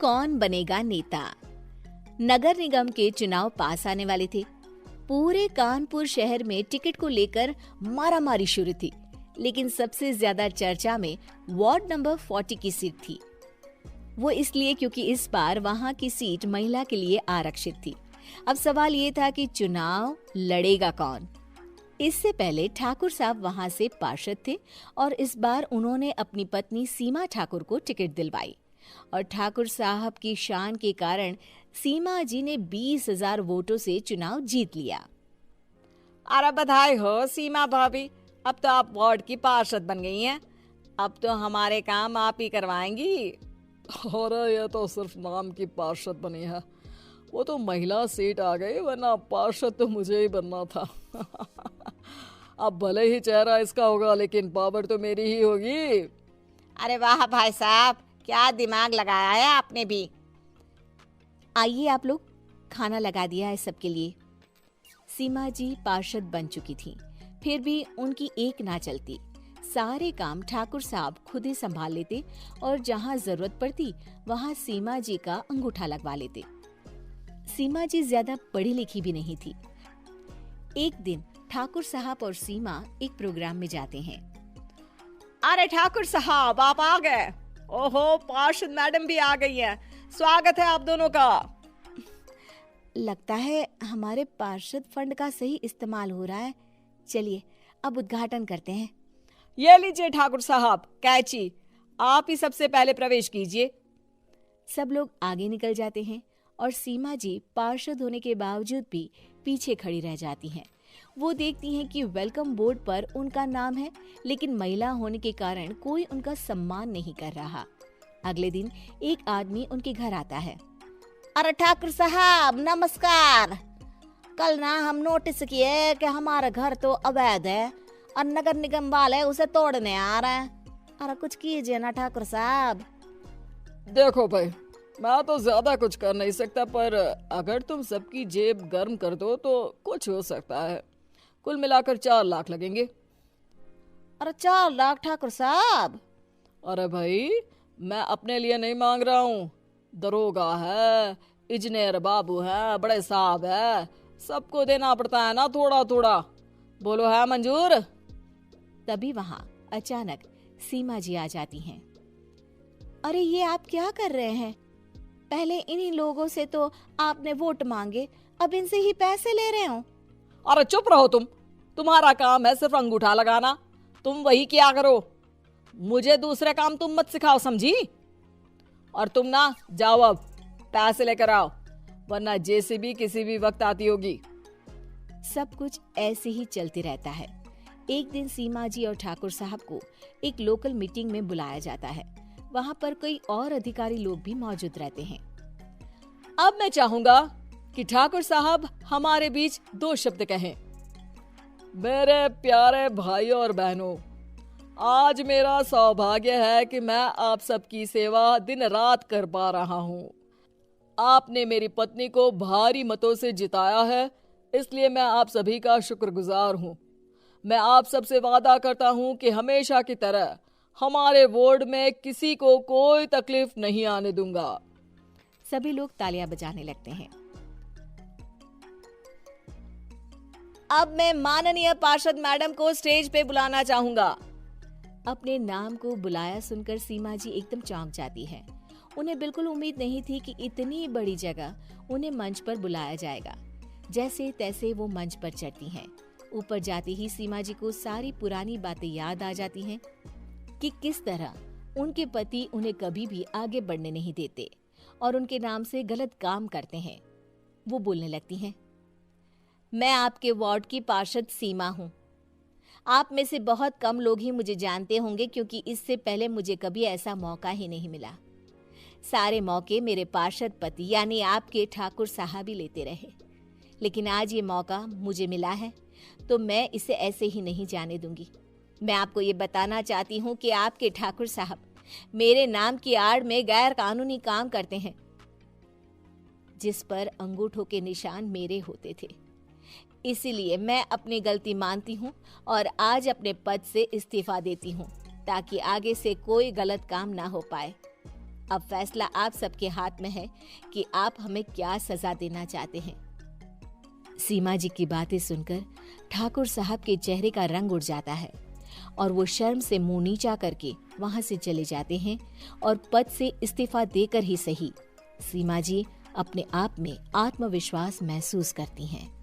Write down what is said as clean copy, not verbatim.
कौन बनेगा नेता। नगर निगम के चुनाव पास आने वाले थे। पूरे कानपुर शहर में टिकट को लेकर मारामारी शुरू थी, लेकिन सबसे ज्यादा चर्चा में वार्ड नंबर 40 की सीट थी। वो इसलिए क्योंकि इस बार वहां की सीट महिला के लिए आरक्षित थी। अब सवाल ये था कि चुनाव लड़ेगा कौन। इससे पहले ठाकुर साहब वहां से पार्षद थे और इस बार उन्होंने अपनी पत्नी सीमा ठाकुर को टिकट दिलवाई और ठाकुर साहब की शान के कारण सीमा जी ने 20,000 वोटों से चुनाव जीत लिया। अरे बधाई हो सीमा भाभी, अब तो आप वार्ड की पार्षद बन गई हैं। अब तो हमारे काम आप ही करवाएंगी। अरे ये तो सिर्फ नाम की पार्षद बनी है, वो तो महिला सीट आ गई, वरना पार्षद तो मुझे ही बनना था। अब भले ही चेहरा इसका होगा, लेकिन पावर तो मेरी ही होगी। अरे वाह भाई साहब, क्या दिमाग लगाया है आपने भी। आइए आप लोग, खाना लगा दिया है सबके लिए। सीमा जी पार्षद बन चुकी थी, फिर भी उनकी एक ना चलती। सारे काम ठाकुर साहब खुद ही संभाल लेते और जहाँ जरूरत पड़ती वहाँ सीमा जी का अंगूठा लगवा लेते। सीमा जी ज्यादा पढ़ी लिखी भी नहीं थी। एक दिन ठाकुर साहब और सीमा एक प्रोग्राम में जाते हैं। अरे ठाकुर साहब, आप आ गए। ओहो, पार्षद मैडम भी आ गई हैं। स्वागत है आप दोनों का। लगता है हमारे पार्षद फंड का सही इस्तेमाल हो रहा है। चलिए अब उद्घाटन करते हैं। ये लीजिए ठाकुर साहब कैची, आप ही सबसे पहले प्रवेश कीजिए। सब लोग आगे निकल जाते हैं और सीमा जी पार्षद होने के बावजूद भी पीछे खड़ी रह जाती हैं। वो देखती हैं कि वेलकम बोर्ड पर उनका नाम है, लेकिन महिला होने के कारण कोई उनका सम्मान नहीं कर रहा। अगले दिन एक आदमी उनके घर आता है। अरे ठाकुर साहब नमस्कार। कल ना हम नोटिस किए कि हमारा घर तो अवैध है और नगर निगम वाले उसे तोड़ने आ रहे हैं। अरे कुछ कीजिए ना ठाकुर साहब। देखो भाई, मैं तो ज्यादा कुछ कर नहीं सकता, पर अगर तुम सबकी जेब गर्म कर दो तो कुछ हो सकता है। कुल मिलाकर 4 लाख लगेंगे। अरे 4 लाख ठाकुर साहब? अरे भाई, मैं अपने लिए नहीं मांग रहा हूँ। दरोगा है, इंजीनियर बाबू है, बड़े साहब है, सबको देना पड़ता है ना थोड़ा थोड़ा। बोलो है मंजूर? तभी वहां अचानक सीमा जी आ जाती हैं। अरे ये आप क्या कर रहे हैं? पहले इन्हीं लोगों से तो आपने वोट मांगे, अब इनसे ही पैसे ले रहे हो। अरे चुप रहो तुम, तुम्हारा काम है सिर्फ अंगूठा लगाना, तुम वही किया करो। मुझे दूसरे काम तुम मत सिखाओ, समझी? और तुम ना जाओ, अब पैसे लेकर आओ, वरना जेसीबी किसी भी वक्त आती होगी। सब कुछ ऐसे ही चलते रहता है। एक दिन सीमा जी और ठाकुर साहब को एक लोकल मीटिंग में बुलाया जाता है। वहाँ पर कई और अधिकारी लोग भी मौजूद रहते हैं। अब मैं चाहूंगा कि ठाकुर साहब हमारे बीच 2 शब्द कहें। मेरे प्यारे भाइयों और बहनों, आज मेरा सौभाग्य है कि मैं आप सबकी सेवा दिन रात कर पा रहा हूँ। आपने मेरी पत्नी को भारी मतों से जिताया है, इसलिए मैं आप सभी का शुक्रगुजार हूँ। मैं आप सबसे वादा करता हूँ कि हमेशा की तरह हमारे वार्ड में किसी को कोई तकलीफ नहीं आने दूंगा। सभी लोग तालियां बजाने लगते हैं। अब मैं माननीय पार्षद मैडम को स्टेज पे बुलाना चाहूंगा। अपने नाम को बुलाया सुनकर सीमा जी एकदम चौंक जाती है। उन्हें बिल्कुल उम्मीद नहीं थी कि इतनी बड़ी जगह उन्हें मंच पर बुलाया जाएगा। जैसे तैसे वो मंच पर चढ़ती हैं। ऊपर जाते ही सीमा जी को सारी पुरानी बातें याद आ जाती हैं कि किस तरह उनके पति उन्हें कभी भी आगे बढ़ने नहीं देते और उनके नाम से गलत काम करते हैं। वो बोलने लगती हैं, मैं आपके वार्ड की पार्षद सीमा हूँ। आप में से बहुत कम लोग ही मुझे जानते होंगे, क्योंकि इससे पहले मुझे कभी ऐसा मौका ही नहीं मिला। सारे मौके मेरे पार्षद पति यानी आपके ठाकुर साहब ही लेते रहे, लेकिन आज ये मौका मुझे मिला है तो मैं इसे ऐसे ही नहीं जाने दूंगी। मैं आपको ये बताना चाहती हूँ कि आपके ठाकुर साहब मेरे नाम की आड़ में गैर कानूनी काम करते हैं, जिस पर अंगूठों के निशान मेरे होते थे। इसीलिए मैं अपनी गलती मानती हूँ और आज अपने पद से इस्तीफा देती हूँ, ताकि आगे से कोई गलत काम ना हो पाए। अब फैसला आप सबके हाथ में है कि आप हमें क्या सजा देना चाहते हैं। सीमा जी की बातें सुनकर ठाकुर साहब के चेहरे का रंग उड़ जाता है और वो शर्म से मुंह नीचा करके वहां से चले जाते हैं और पद से इस्तीफा देकर ही सही सीमा जी अपने आप में आत्मविश्वास महसूस करती हैं।